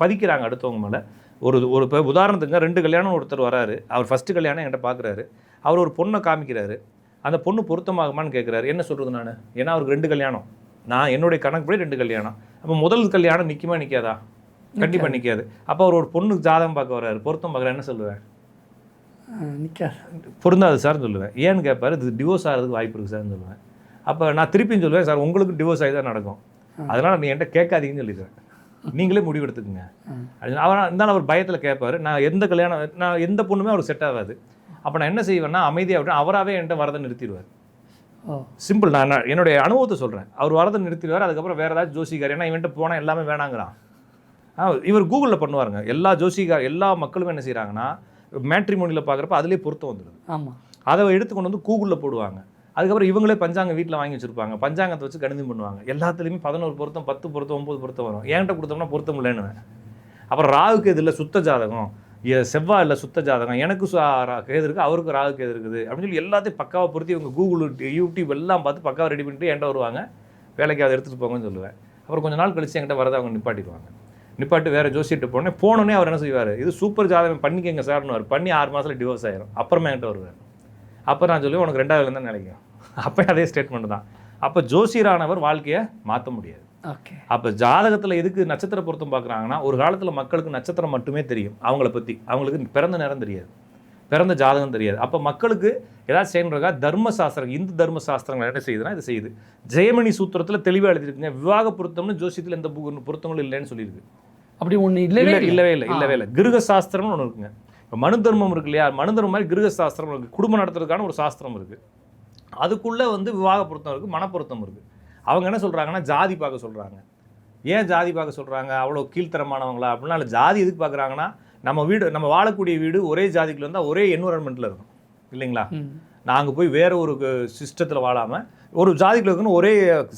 பதிக்கிறாங்க அடுத்தவங்க மேலே. ஒரு இப்போ உதாரணத்துக்கு 2 கல்யாணம் ஒருத்தர் வராரு, அவர் ஃபஸ்ட்டு கல்யாணம் என்கிட்ட பார்க்குறாரு, அவர் ஒரு பொண்ணை காமிக்கிறாரு, அந்த பொண்ணு பொருத்தமாகுமான்னு கேட்குறாரு. என்ன சொல்கிறது நான்? ஏன்னா அவருக்கு 2 கல்யாணம், நான் என்னுடைய கணக்குப்படி 2 கல்யாணம். அப்போ முதல் கல்யாணம் நிற்குமா நிற்காதா? கண்டிப்பாக நிற்காது. அப்போ அவர் ஒரு பொண்ணுக்கு ஜாதகம் பார்க்க வர்றாரு, பொருத்தம் பார்க்குறேன், என்ன சொல்லுவேன்? நிற்காது, பொருந்தாது சார்னு சொல்லுவேன். ஏன்னு கேட்பாரு, இது டிவோர்ஸ் ஆகிறதுக்கு வாய்ப்பு இருக்குது சார்னு சொல்லுவேன். அப்போ நான் திருப்பியும் சொல்லுவேன், சார் உங்களுக்கு டிவோர்ஸ் ஆகி தான் நடக்கும், அதனால் நீ என்கிட்ட கேட்காதீங்கன்னு சொல்லிடுவேன். நீங்களே முடிவெடுத்துக்குங்க. அவர் இருந்தாலும் அவர் பயத்தில் கேட்பார். நான் எந்த பொண்ணுமே அவருக்கு செட் ஆகாது. அப்போ நான் என்ன செய்வேன்னா அமைதியாக அவராகவே என்கிட்ட வரதை நிறுத்திடுவார். சிம்பிள். நான் என்னுடைய அனுபவத்தை சொல்கிறேன். அவர் வரதை நிறுத்திடுவார். அதுக்கப்புறம் வேறு ஏதாச்சும் ஜோசிக்கார், ஏன்னா இவன்ட்டு போனால் எல்லாமே வேணாங்கிறான். இவர் கூகுளில் பண்ணுவாருங்க. எல்லா மக்களும் என்ன செய்கிறாங்கன்னா மேட்ரிமோனியில் பார்க்குறப்ப அதிலே பொருத்தம் வந்துடுது. ஆமாம். அதை எடுத்துக்கொண்டு வந்து கூகுளில் போடுவாங்க. அதுக்கப்புறம் இவங்களே பஞ்சாங்க வீட்டில் வாங்கி வச்சுருப்பாங்க. பஞ்சாங்கத்தை வச்சு கணிதம் பண்ணுவாங்க. எல்லாத்துலேயுமே 11 பொருத்தம், 10 பொருத்தம், 9 பொருத்தம் வரும். என்கிட்ட கொடுத்தோம்னா பொருத்தம் இல்லைன்னு. அப்புறம் ராகுக்கு இது இல்லை சுத்த ஜாதகம், செவ்வாய் இல்லை சுத்த ஜாதகம், எனக்கு கேது இருக்குது, அவருக்கு ராகு கேது இருக்குது அப்படின்னு சொல்லி எல்லாத்தையும் பக்காவாக பொருத்தி இவங்க கூகுள் யூடியூப் எல்லாம் பார்த்து பக்காவாக ரெடி பண்ணிட்டு என்கிட்ட வருவாங்க. வேலைக்கு அதை எடுத்துகிட்டு போங்கன்னு சொல்லுவேன். அப்புறம் கொஞ்சம் நாள் கழிச்சு என்கிட்ட வரதை அவங்க நிப்பாட்டிடுவாங்க. நிப்பாட்டு வேறு ஜோசிட்டு போனோடனே அவர் என்ன செய்வார், இது சூப்பர் ஜாதகம் பண்ணிக்கங்க சார்னு பண்ணி 6 மாதத்தில் டிவோர்ஸ் ஆயிரும். அப்புறமா என்கிட்ட வருவார். அப்போ நான் சொல்லுவேன் உனக்கு 2வது தான் நினைக்கும். அப்போ அதே ஸ்டேட்மெண்ட் தான். அப்போ ஜோசியரானவர் வாழ்க்கையை மாற்ற முடியாது. அப்போ ஜாதகத்தில் எதுக்கு நட்சத்திர பொருத்தம் பார்க்குறாங்கன்னா, ஒரு காலத்தில் மக்களுக்கு நட்சத்திரம் மட்டுமே தெரியும் அவங்கள பற்றி. அவங்களுக்கு பிறந்த நேரம் தெரியாது, பிறந்த ஜாதகம் தெரியாது. அப்போ மக்களுக்கு ஏதாவது செய்யணுறக்கா தர்மசாஸ்திரம், இந்து தர்மசாஸ்திரங்கள் என்ன செய்யுதுன்னா இது செய்யுது. ஜெயமணி சூத்திரத்தில் தெளிவாக எழுதிருக்குங்க, விவாக பொருத்தம்னு ஜோசியத்தில் எந்த பொருத்தங்களும் இல்லைன்னு சொல்லியிருக்கு. அப்படி ஒன்று இல்லவே இல்லை. கிருக சாஸ்திரம்னு ஒன்று இருக்குங்க. இப்போ மனு தர்மம் இருக்கு இல்லையா, மனு தர்மம் மாதிரி கிருக சாஸ்திரம் இருக்குது. குடும்பம் நடத்துறதுக்கான ஒரு சாஸ்திரம் இருக்குது. அதுக்குள்ளே விவாக பொருத்தம் இருக்குது, மனப்பொருத்தம் இருக்குது. அவங்க என்ன சொல்கிறாங்கன்னா ஜாதி பார்க்க சொல்கிறாங்க. ஏன் ஜாதி பார்க்க சொல்கிறாங்க, அவ்வளோ கீழ்த்தரமானவங்களா அப்படின்னா? இல்லை, ஜாதி எதுக்கு பார்க்குறாங்கன்னா, நம்ம வாழக்கூடிய வீடு ஒரே ஜாதிக்குள்ள இருந்தால் ஒரே என்விரான்மெண்ட்டில் இருக்கும் இல்லைங்களா. நாங்கள் போய் வேறு ஒரு சிஸ்டத்தில் வாழாமல் ஒரு ஜாதிக்குள்ள இருக்கணும், ஒரே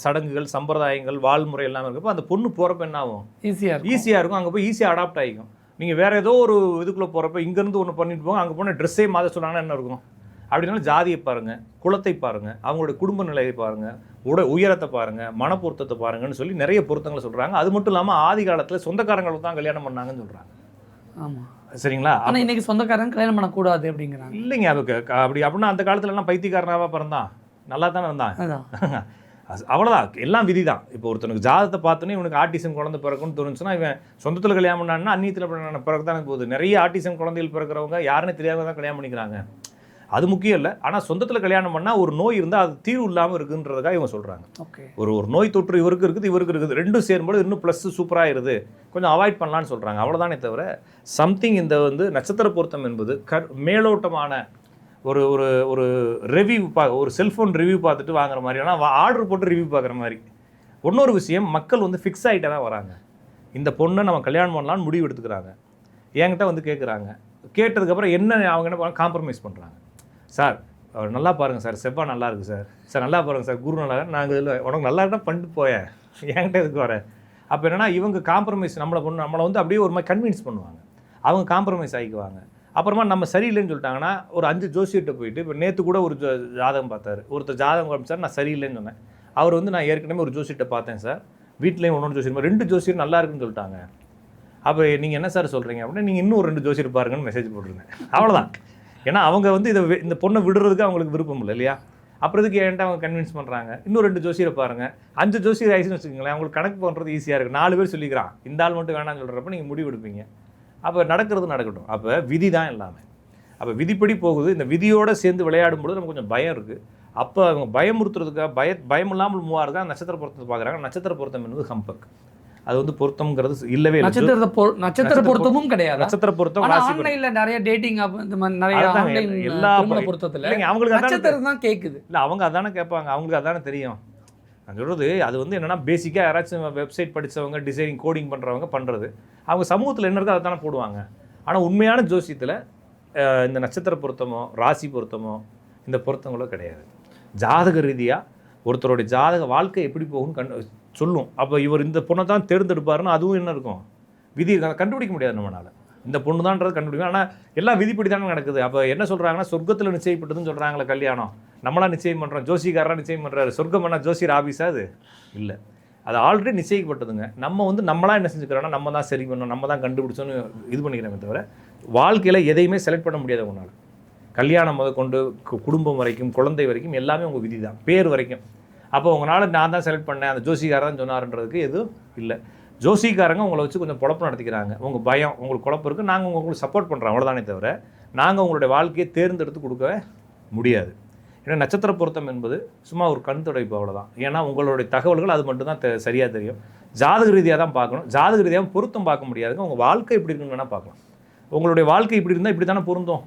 சடங்குகள் சம்பிரதாயங்கள் வாழ்முறை எல்லாமே இருக்கப்போ அந்த பொண்ணு போகிறப்ப என்ன ஆகும், ஈஸியாக இருக்கும். அங்கே போய் ஈஸியாக அடாப்ட் ஆகிக்கும். நீங்கள் வேறு ஏதோ ஒரு இதுக்குள்ளே போகிறப்ப இங்கேருந்து ஒன்று பண்ணிட்டு போங்க, அங்கே போனால் ட்ரெஸ்ஸே மாற்ற சொன்னாங்கன்னா என்ன இருக்கும்? அப்படின்னாலும் ஜாதியை பாருங்கள், குலத்தை பாருங்கள், அவங்களுடைய குடும்ப நிலையை பாருங்கள், உயரத்தை பாருங்கள், மனப்பொருத்தத்தை பாருங்கன்னு சொல்லி நிறைய பொருத்தங்களை சொல்கிறாங்க. அது மட்டும் இல்லாமல் ஆதி காலத்தில் சொந்தக்காரங்களுக்கு தான் கல்யாணம் பண்ணாங்கன்னு சொல்கிறாங்க. ஆமாம், சரிங்களா. ஆனால் இன்னைக்கு சொந்தக்காரங்க கல்யாணம் பண்ணக்கூடாது அப்படிங்கிறாங்க. இல்லைங்க, அதுக்கு அப்படின்னா அந்த காலத்துலலாம் பைத்தியக்காரனாக பிறந்தான், நல்லா தானே இருந்தான். அவ்வளோதான், எல்லாம் விதி தான். இப்போ ஒருத்தனுக்கு ஜாதகத்தை பார்த்தோன்னே இவனுக்கு ஆட்டிசம் குழந்தை பிறக்குன்னு தோணுச்சுன்னா இவன் சொந்தத்தில் கல்யாணம் பண்ணான்னா அந்நியத்தில் பிறகு தானே போகுது. நிறைய ஆட்டிசம் குழந்தைகள் பிறக்கிறவங்க யாருன்னு தெரியாம தான் கல்யாணம் பண்ணிக்கிறாங்க. அது முக்கியம் இல்லை. ஆனால் சொந்தத்தில் கல்யாணம் பண்ணால் ஒரு நோய் இருந்தால் அது தீர்வு இல்லாமல் இருக்குன்றதுக்காக இவங்க சொல்கிறாங்க. ஒரு நோய் தொற்று இவருக்கு இருக்குது, ரெண்டும் சேரும்போது இன்னும் ப்ளஸ் சூப்பராக இருக்குது, கொஞ்சம் அவாய்ட் பண்ணலான்னு சொல்கிறாங்க. அவ்வளோதானே தவிர சம்திங் இந்த நட்சத்திர பொருத்தம் என்பது மேலோட்டமான ஒரு ஒரு ஒரு ரிவ்யூ ஒரு செல்ஃபோன் ரிவ்யூ பார்த்துட்டு வாங்குற மாதிரி, ஆனால் ஆர்டர் போட்டு ரிவ்யூ பார்க்குற மாதிரி. இன்னொரு விஷயம், மக்கள் ஃபிக்ஸ் ஆகிட்டே தான் வராங்க. இந்த பொண்ணை நம்ம கல்யாணம் பண்ணலான்னு முடிவு எடுத்துக்கிறாங்க. என்கிட்ட கேட்குறாங்க. கேட்டதுக்கப்புறம் அவங்க என்ன பண்ணுறாங்க, காம்ப்ரமைஸ் பண்ணுறாங்க. சார் அவர் நல்லா பாருங்கள் சார், செவ்வாய் நல்லா இருக்குது சார் நல்லா பாருங்கள் சார், குரு நல்லா, நாங்கள் இல்லை உனக்கு நல்லா இருந்தால் பண்ணிட்டு போயேன், என்கிட்ட இதுக்கு வரேன். அப்போ என்னென்னா இவங்க காம்ப்ரமைஸ் நம்மளை அப்படியே ஒரு மாதிரி கன்வின்ஸ் பண்ணுவாங்க. அவங்க காம்ப்ரமைஸ் ஆகிக்குவாங்க. அப்புறமா நம்ம சரியில்லைன்னு சொல்லிட்டாங்கன்னா ஒரு 5 ஜோசியர்கிட்ட போயிட்டு, இப்போ நேற்று கூட ஒரு ஜாதகம் பார்த்தாரு ஒருத்தர், ஜாதகம் காமிச்சார், நான் சரியில்லைன்னு சொன்னேன். அவர் நான் ஏற்கனவே ஒரு ஜோசியர்கிட்ட பார்த்தேன் சார், வீட்லேயும் ஒன்று ஜோசியர் 2 ஜோசியர் நல்லா இருக்குன்னு சொல்லிட்டாங்க. அப்போ நீங்கள் என்ன சார் சொல்கிறீங்க அப்படின்னா, நீங்கள் இன்னும் 2 ஜோசியர் பாருங்கன்னு மெசேஜ் போட்டிருந்தேன். அவ்வளோதான். ஏன்னா அவங்க இந்த பொண்ணை விடுறதுக்கு அவங்களுக்கு விருப்பம் இல்லை இல்லையா. அப்புறம் இதுக்கு என்கிட்ட அவங்க கன்வின்ஸ் பண்ணுறாங்க, இன்னும் 2 ஜோசியரை பாருங்கள். 5 ஜோசியர் ஆயிடுச்சுன்னு வச்சுக்கோங்களேன், அவங்களுக்கு கணக்கு பண்ணுறது ஈஸியாக இருக்குது. 4 பேர் சொல்லிக்கிறான், இந்த ஆள் மட்டும் வேணாம்னு சொல்கிறப்ப நீங்கள் முடிவு எடுப்பீங்க. அப்போ நடக்கிறது நடக்கட்டும். அப்போ விதி தான் எல்லாமே. அப்போ விதிப்படி போகுது. இந்த விதியோடு சேர்ந்து விளையாடும் பொழுது நமக்கு கொஞ்சம் பயம் இருக்குது. அப்போ அவங்க பயமுறுத்துறதுக்காக பயம் இல்லாமல் மூவாக நட்சத்திர பொருத்தத்தை பார்க்குறாங்க. நட்சத்திர பொருத்தம் என்பது ஹம்பக். அது பொருத்தம்ங்கிறது இல்லவே இல்லை. நட்சத்திர பொருத்தமும் கிடையாது. நட்சத்திர பொருத்தம் ஆன்லைன்ல நிறைய டேட்டிங் ஆப் இந்த மாதிரி நிறைய ஆன்லைன் எல்லா பொருத்தத்துல அவங்களுக்கு நட்சத்திரம் தான் கேக்குது. இல்லை, அவங்க அதானே கேட்பாங்க, அவங்களுக்கு அதானே தெரியும். நான் சொல்கிறது அது என்னென்னா பேசிக்காக யாராச்சும் வெப்சைட் படித்தவங்க, டிசைனிங் கோடிங் பண்ணுறவங்க பண்ணுறது, அவங்க சமூகத்தில் என்ன இருக்கோ அதை தானே போடுவாங்க. ஆனால் உண்மையான ஜோசியத்தில் இந்த நட்சத்திர பொருத்தமோ ராசி பொருத்தமோ இந்த பொருத்தங்களோ கிடையாது. ஜாதக ரீதியாக ஒருத்தருடைய ஜாதக வாழ்க்கை எப்படி போகும்னு சொல்லும். அப்போ இவர் இந்த பொண்ணை தான் தேர்ந்தெடுப்பாருன்னு அதுவும் என்ன இருக்கும், விதி கண்டுபிடிக்க முடியாது நம்மளால். இந்த பொண்ணு தான்றது கண்டுபிடிக்கும். ஆனால் எல்லாம் விதிப்படி தானே நடக்குது. அப்போ என்ன சொல்கிறாங்கன்னா, சொர்க்கத்தில் நிச்சயப்பட்டதுன்னு சொல்கிறாங்களே கல்யாணம், நம்மளாம் நிச்சயம் பண்ணுறோம், ஜோசிக்காரராக நிச்சயம் பண்ணுறாரு. சொர்க்கம் பண்ணால் ஜோசியர் ஆஃபீஸா? அது இல்லை, அது ஆல்ரெடி நிச்சயிக்கப்பட்டதுங்க. நம்ம நம்மளாம் என்ன செஞ்சுக்கிறோன்னா, நம்ம தான் சரி பண்ணோம், நம்ம தான் கண்டுபிடிச்சோன்னு இது பண்ணிக்கிறோமே தவிர வாழ்க்கையில் எதையுமே செலக்ட் பண்ண முடியாது உங்களால். கல்யாணம் முதற்கொண்டு குடும்பம் வரைக்கும், குழந்தை வரைக்கும் எல்லாமே உங்கள் விதி தான், பேர் வரைக்கும். அப்போ உங்களால் நான் தான் செலக்ட் பண்ணேன், அந்த ஜோசிக்காரன் சொன்னார்ன்றதுக்கு எதுவும் இல்லை. ஜோசிக்காரங்க உங்களை வச்சு கொஞ்சம் குழப்பம் நடத்திக்கிறாங்க. உங்கள் பயம், உங்களுக்கு குழப்பம் இருக்குது, நாங்கள் உங்களுக்கு சப்போர்ட் பண்ணுறோம், அவ்வளோதானே தவிர நாங்கள் உங்களுடைய வாழ்க்கையை தேர்ந்தெடுத்து கொடுக்கவே முடியாது. ஏன்னா நட்சத்திர பொருத்தம் என்பது சும்மா ஒரு கண் துடைப்பு, அவ்வளோதான். ஏன்னா உங்களுடைய தகவல்கள் அது மட்டும்தான் சரியாக தெரியும். ஜாதக ரீதியாக தான் பார்க்கணும். ஜாதக ரீதியாக பொருத்தம் பார்க்க முடியாதுங்க. உங்கள் வாழ்க்கை எப்படி இருக்குன்னு வேணால் பார்க்கலாம். உங்களுடைய வாழ்க்கை இப்படி இருந்தால் இப்படி தானே பொருந்தும்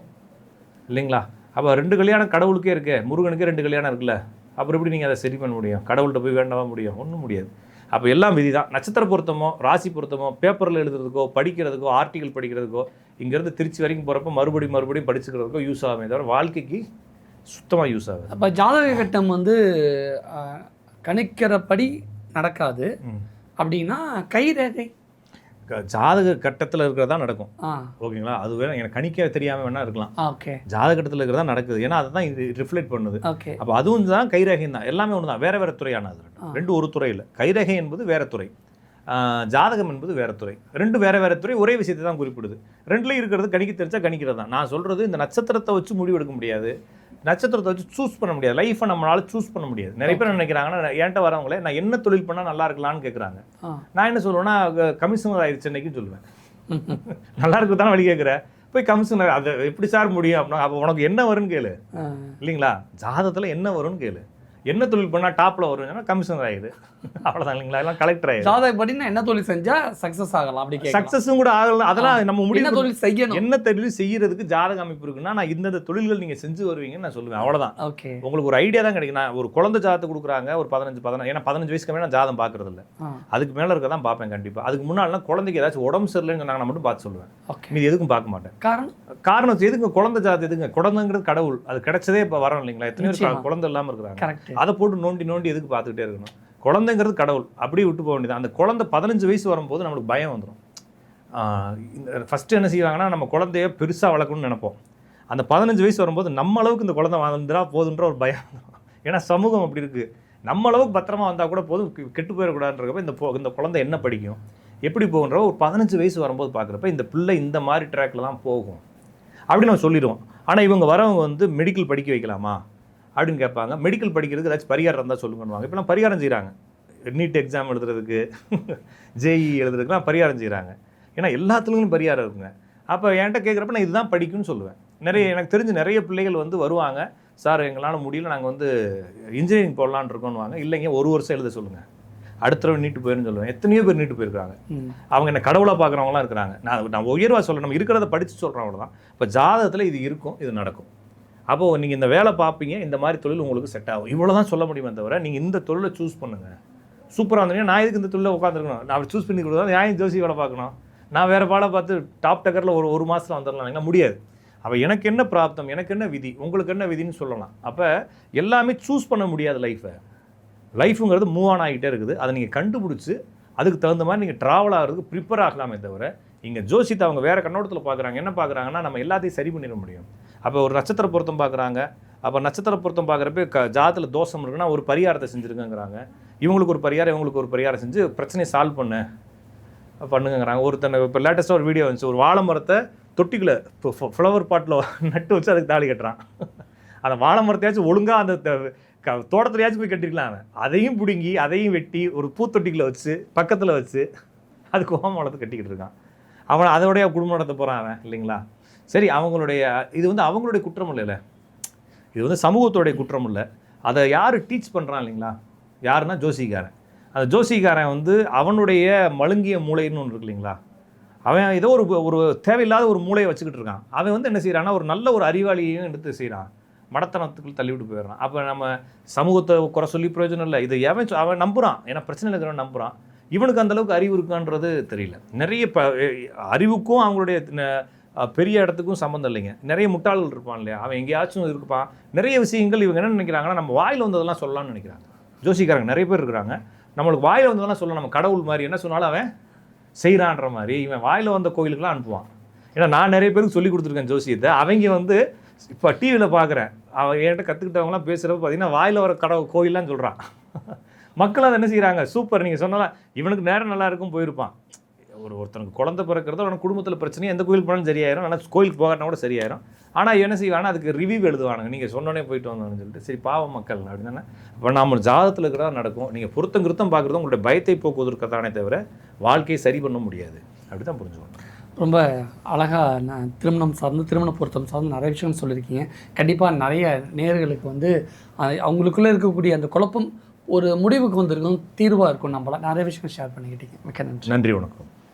இல்லைங்களா? அப்போ 2 கல்யாணம் கடவுளுக்கே இருக்கே, முருகனுக்கே 2 கல்யாணம் இருக்குல்ல, அப்புறம் எப்படி நீங்கள் அதை சரி பண்ண முடியும்? கடவுள்கிட்ட போய் வேண்டாமா முடியும்? ஒன்றும் முடியாது. அப்போ எல்லாம் விதி தான். நட்சத்திர பொருத்தமோ ராசி பொருத்தமோ பேப்பரில் எழுதுறதுக்கோ படிக்கிறதுக்கோ ஆர்டிகல் படிக்கிறதுக்கோ இங்கேருந்து திருச்சி வரைக்கும் போகிறப்ப மறுபடியும் படிச்சுக்கிறதுக்கோ யூஸ் ஆகுமே தவிர வாழ்க்கைக்கு சுத்தமாக யூஸ் ஆகுது. அப்போ ஜாதக கட்டம் வந்து கணிக்கிறபடி நடக்காது அப்படின்னா கைரேகை ஜாதக கட்டத்தில் இருக்கிறதா நடக்கும். ஓகேங்களா? அது வேணா எனக்கு கணிக்க தெரியாமல் வேணா இருக்கலாம். ஓகே, ஜாதக கட்டத்தில் இருக்கிறதா நடக்குது. ஏன்னா அதை தான் இது ரிஃப்ளெக்ட் பண்ணுது. ஓகே, அப்போ அதுவும் தான் கைரேகையும் தான். எல்லாமே ஒன்று தான். வேறு துறையானது. 2 ஒரு துறை இல்லை. கைரேகை என்பது வேறு துறை, ஜாதகம் என்பது வேறு துறை. 2 வேறு துறை ஒரே விஷயத்தை தான் குறிப்பிடுது. 2லையும் இருக்கிறது கணிக்க தெரிஞ்சா கணிக்கிறது தான். நான் சொல்கிறது இந்த நட்சத்திரத்தை வச்சு முடிவு எடுக்க முடியாது, நட்சத்திரத்தை வச்சு சூஸ் பண்ண முடியாது, லைஃப்பை நம்மளால சூஸ் பண்ண முடியாது. நிறைய பேர் நினைக்கிறாங்கன்னா என்கிட்ட வரவங்களே நான் என்ன தொழில் பண்ணால் நல்லா இருக்கலாம்னு கேட்குறாங்க. நான் என்ன சொல்லுவேன்னா கமிஷனர் ஆயிடுச்சு இன்னைக்கு சொல்லுவேன். நல்லா இருக்கு தானே வழி கேட்குற, போய் கமிஷனர் அதை எப்படி சார் முடியும் அப்படின்னா, அப்போ உனக்கு என்ன வரும்னு கேளு இல்லைங்களா? ஜாதகத்தில் என்ன வரும்னு கேளு. என்ன தொழில் பண்ணால் டாப்பில் வரும்னா கமிஷனர் ஆயிடுது, அவ்வளோதான் இல்லைங்களா? எல்லாம் கலெக்டர் ஆயிடுது. ஜாதகப்படி என்ன தொழில் செஞ்சால் சக்ஸஸ் ஆகலாம் அப்படி சக்ஸஸும் கூட ஆகலாம். அதெல்லாம் நம்ம முடிவு தொழில் செய்யணும். என்ன தொழில் செய்யறதுக்கு ஜாதக அமைப்பு இருக்குன்னா நான் இந்த தொழில்கள் நீங்கள் செஞ்சு வருவீங்கன்னு நான் சொல்லுவேன். அவ்வளோதான். ஓகே, உங்களுக்கு ஒரு ஐடியா தான் கிடைக்கும். நான் ஒரு குழந்தை ஜாதத்தை கொடுக்குறாங்க ஒரு 15 ஏன்னா 15 வயசுக்கு மேலே நான் ஜாதகம் பார்க்கறது இல்லை. அதுக்கு மேலே இருக்க தான் பார்ப்பேன் கண்டிப்பாக. அதுக்கு முன்னாடிலாம் குழந்தைக்கு ஏதாச்சும் உடம்பு சரியில்லைன்னு சொன்னாங்க நான் மட்டும் பார்த்து சொல்லுவேன். மீது எதுக்கும் பார்க்க மாட்டேன். காரணம் எதுக்கு குழந்தை ஜாதம் எதுங்க? குழந்தைங்கிறது கடவுள், அது கிடைச்சதே இப்போ வரோம் இல்லைங்களா? எத்தனையோ பேர் குழந்தை இல்லாமல் இருக்கிறாங்க. அதை போட்டு நோண்டி எதுக்கு பார்த்துக்கிட்டே இருக்கணும்? குழந்தைங்கிறது கடவுள், அப்படியே விட்டு போக வேண்டியது. அந்த குழந்தை 15 வயசு வரும்போது நம்மளுக்கு பயம் வந்துடும். ஃபஸ்ட்டு என்ன செய்வாங்கன்னா நம்ம குழந்தைய பெருசாக வளர்க்கணும்னு நினைப்போம். அந்த 15 வயசு வரும்போது நம்ம அளவுக்கு இந்த குழந்தை வந்துடா போதுன்ற ஒரு பயம். ஏன்னா சமூகம் அப்படி இருக்குது. நம்ம அளவுக்கு பத்திரமா வந்தால் கூட போதும், கெட்டு போயிடக்கூடாதுன்றப்ப இந்த குழந்தை என்ன படிக்கும் எப்படி போகுன்ற ஒரு 15 வயசு வரும்போது பார்க்குறப்ப இந்த பிள்ளை இந்த மாதிரி ட்ராக்ல தான் போகும் அப்படின்னு நம்ம சொல்லிடுவோம். ஆனால் இவங்க வரவங்க வந்து மெடிக்கல் படிக்க வைக்கலாமா அப்படின்னு கேட்பாங்க. மெடிக்கல் படிக்கிறதுக்கு ஏதாச்சும் பரிகாரம் இருந்தால் சொல்லுங்கன்னுவாங்க. இப்போலாம் பரிகாரம் செய்கிறாங்க. நீட் எக்ஸாம் எழுதுறதுக்கு, ஜேஇ எழுதுறதுக்குலாம் பரிகாரம் செய்கிறாங்க. ஏன்னா எல்லாத்துலேயும் பரிகாரம் இருக்குங்க. அப்போ என்கிட்ட கேட்குறப்ப நான் இதுதான் படிக்குன்னு சொல்லுவேன். எனக்கு தெரிஞ்ச நிறைய பிள்ளைகள் வந்து வருவாங்க, சார் எங்களால் முடியல, நாங்கள் வந்து இன்ஜினியரிங் போடலான்னு இருக்கோன்னுவாங்க. இல்லைங்க 1 வருஷம் எழுத சொல்லுங்கள், அடுத்த தடவை நீட்டு போயிருன்னு சொல்லுவேன். எத்தனையோ பேர் நீட்டு போயிருக்காங்க. அவங்க என்ன கடவுளாக பார்க்குறவங்களாம் இருக்கிறாங்க. நான் உயர்வாக சொல்கிறேன், நம்ம இருக்கிறத படித்து சொல்கிறோம், அவ்வளோதான். இப்போ ஜாதகத்தில் இது இருக்கும், இது நடக்கும். அப்போது நீங்கள் இந்த வேலை பார்ப்பீங்க, இந்த மாதிரி தொழில் உங்களுக்கு செட் ஆகும், இவ்வளோ தான் சொல்ல முடியுமே தவிர நீங்கள் இந்த தொழிலை சூஸ் பண்ணுங்கள், சூப்பராக இருந்தீங்கன்னா நான் இதுக்கு இந்த தொழிலை உட்காந்துருக்கணும், நான் சூஸ் பண்ணி கொடுத்தா நான் ஜோசி வேலை பார்க்கணும், நான் வேறு பாடம் பார்த்து டாப் டக்கரில் ஒரு மாதத்தில் வந்துடலாம் முடியாது. அப்போ எனக்கு என்ன பிராப்தம், எனக்கு என்ன விதி, உங்களுக்கு என்ன விதின்னு சொல்லலாம். அப்போ எல்லாமே சூஸ் பண்ண முடியாது. லைஃபுங்கிறது மூவ் ஆன் ஆகிட்டே இருக்குது. அதை நீங்கள் கண்டுபிடிச்சி அதுக்கு தகுந்த மாதிரி நீங்கள் ட்ராவல் ஆகிறதுக்கு ப்ரிப்பேர் ஆகலாமே தவிர இங்கே ஜோசித்தை அவங்க வேறு கண்ணோட்டத்தில் பார்க்குறாங்க. என்ன பார்க்குறாங்கன்னா நம்ம எல்லாத்தையும் சரி பண்ணிட முடியும். அப்போ ஒரு நட்சத்திர பொருத்தம் பார்க்குறாங்க. அப்போ நட்சத்திர பொருத்தம் பார்க்குறப்ப ஜாதத்தில் தோஷம் இருக்குன்னா ஒரு பரிகாரத்தை செஞ்சுருக்குங்கிறாங்க. இவங்களுக்கு ஒரு பரிகாரம், இவங்களுக்கு ஒரு பரிகாரம் செஞ்சு பிரச்சனையை சால்வ் பண்ணுங்கிறாங்க. ஒருத்தனை இப்போ லேட்டஸ்ட்டாக ஒரு வீடியோ வந்துச்சு, ஒரு வாழை மரத்தை தொட்டிக்குள்ளே ஃப்ளவர் பாட்டில் நட்டு வச்சு அதுக்கு தாலி கட்டுறான். அந்த வாழை மரத்தையாச்சும் ஒழுங்காக அந்த தோட்டத்துலையாச்சும் போய் கட்டிருக்கலாம். அவன் அதையும் பிடுங்கி அதையும் வெட்டி ஒரு பூத்தொட்டிக்குள்ளே வச்சு பக்கத்தில் வச்சு அதுக்கு ஹோமம் வளர்த்து கட்டிக்கிட்டு இருக்கான். அவன் அதோடைய குடும்பம் நடத்த போகிறான் அவன், இல்லைங்களா? சரி, அவங்களுடைய இது வந்து அவங்களுடைய குற்றம் இல்லைல்ல, இது வந்து சமூகத்தோடைய குற்றம் இல்லை. அதை யார் டீச் பண்ணுறான் இல்லைங்களா? யாருன்னா ஜோசிகாரன். அந்த ஜோசிகாரன் வந்து அவனுடைய மழுங்கிய மூளைன்னு ஒன்று இருக்கு இல்லைங்களா? அவன் ஏதோ ஒரு தேவையில்லாத ஒரு மூளையை வச்சுக்கிட்டு இருக்கான். அவன் வந்து என்ன செய்கிறான்னா ஒரு நல்ல ஒரு அறிவாளியையும் எடுத்து செய்கிறான், மடத்தனத்துக்குள் தள்ளிவிட்டு போயிடுறான். அப்போ நம்ம சமூகத்தை குறை சொல்லி பிரயோஜனம் இல்லை. இதை அவன் நம்புகிறான், ஏன்னா பிரச்சனை இருக்கிறவன் நம்புகிறான். இவனுக்கு அந்தளவுக்கு அறிவு இருக்கான்றது தெரியல. நிறைய அறிவுக்கும் அவங்களுடைய பெரிய இடத்துக்கும் சம்மந்தம் இல்லைங்க. நிறைய முட்டாள்கள் இருப்பான் இல்லையா, அவன் எங்கேயாச்சும் இருப்பான். நிறைய விஷயங்கள் இவங்க என்ன நினைக்கிறாங்கன்னா நம்ம வாயில் வந்ததெல்லாம் சொல்லலாம்னு நினைக்கிறாங்க. ஜோசிக்காரங்க நிறைய பேர் இருக்கிறாங்க, நம்மளுக்கு வாயில் வந்ததெல்லாம் சொல்லலாம், நம்ம கடவுள் மாதிரி என்ன சொன்னாலும் அவன் செய்கிறான்ற மாதிரி இவன் வாயில் வந்த கோயிலுக்கெல்லாம் அனுப்புவான். ஏன்னா நான் நிறைய பேருக்கு சொல்லி கொடுத்துருக்கேன் ஜோசியத்தை. அவங்க வந்து இப்போ டிவியில் பார்க்குறேன், அவன் என்கிட்ட கற்றுக்கிட்டவங்களாம் பேசுகிறப்ப பார்த்தீங்கன்னா வாயில் வர கோயிலாம் சொல்கிறான். மக்கள் அதை என்ன செய்கிறாங்க, சூப்பர் நீங்கள் சொன்னாலும் இவனுக்கு நேரம் நல்லா இருக்கும் போயிருப்பான். ஒருத்தனுக்கு குழந்தை பிறக்கிறதோ அவனுக்கு குடும்பத்தில் பிரச்சனையும் எந்த கோயில் போனாலும் சரியாயிரும், ஆனால் கோயிலுக்கு போகாட்டினா கூட சரியாயிரும். ஆனால் என்ன செய்வானா அதுக்கு ரிவ்யூ எழுதுவானுங்க, நீங்கள் சொன்னோன்னே போயிட்டு வந்தோன்னு சொல்லிட்டு. சரி பாவம் மக்கள் அப்படின்னு. இப்போ நம்ம ஜாதகத்தில் இருக்கிறதா நடக்கும். நீங்கள் பொருத்தம் பார்க்குறது உங்களுடைய பயத்தை போக்குவதற்கானே தவிர வாழ்க்கையை சரி பண்ண முடியாது. அப்படி தான் புரிஞ்சுக்கணும். ரொம்ப அழகாக நான் திருமணம் சார்ந்து திருமண பொருத்தம் சார்ந்து நிறைய விஷயம் சொல்லியிருக்கீங்க. கண்டிப்பாக நிறைய நேயர்களுக்கு வந்து அவங்களுக்குள்ளே இருக்கக்கூடிய அந்த குழப்பம் ஒரு முடிவுக்கு வந்திருக்கும், தீர்வாக இருக்கும். நம்மளாம் நிறைய விஷயம் ஷேர் பண்ணிக்கிட்டீங்க. மிக்க நன்றி. நன்றி, வணக்கம்.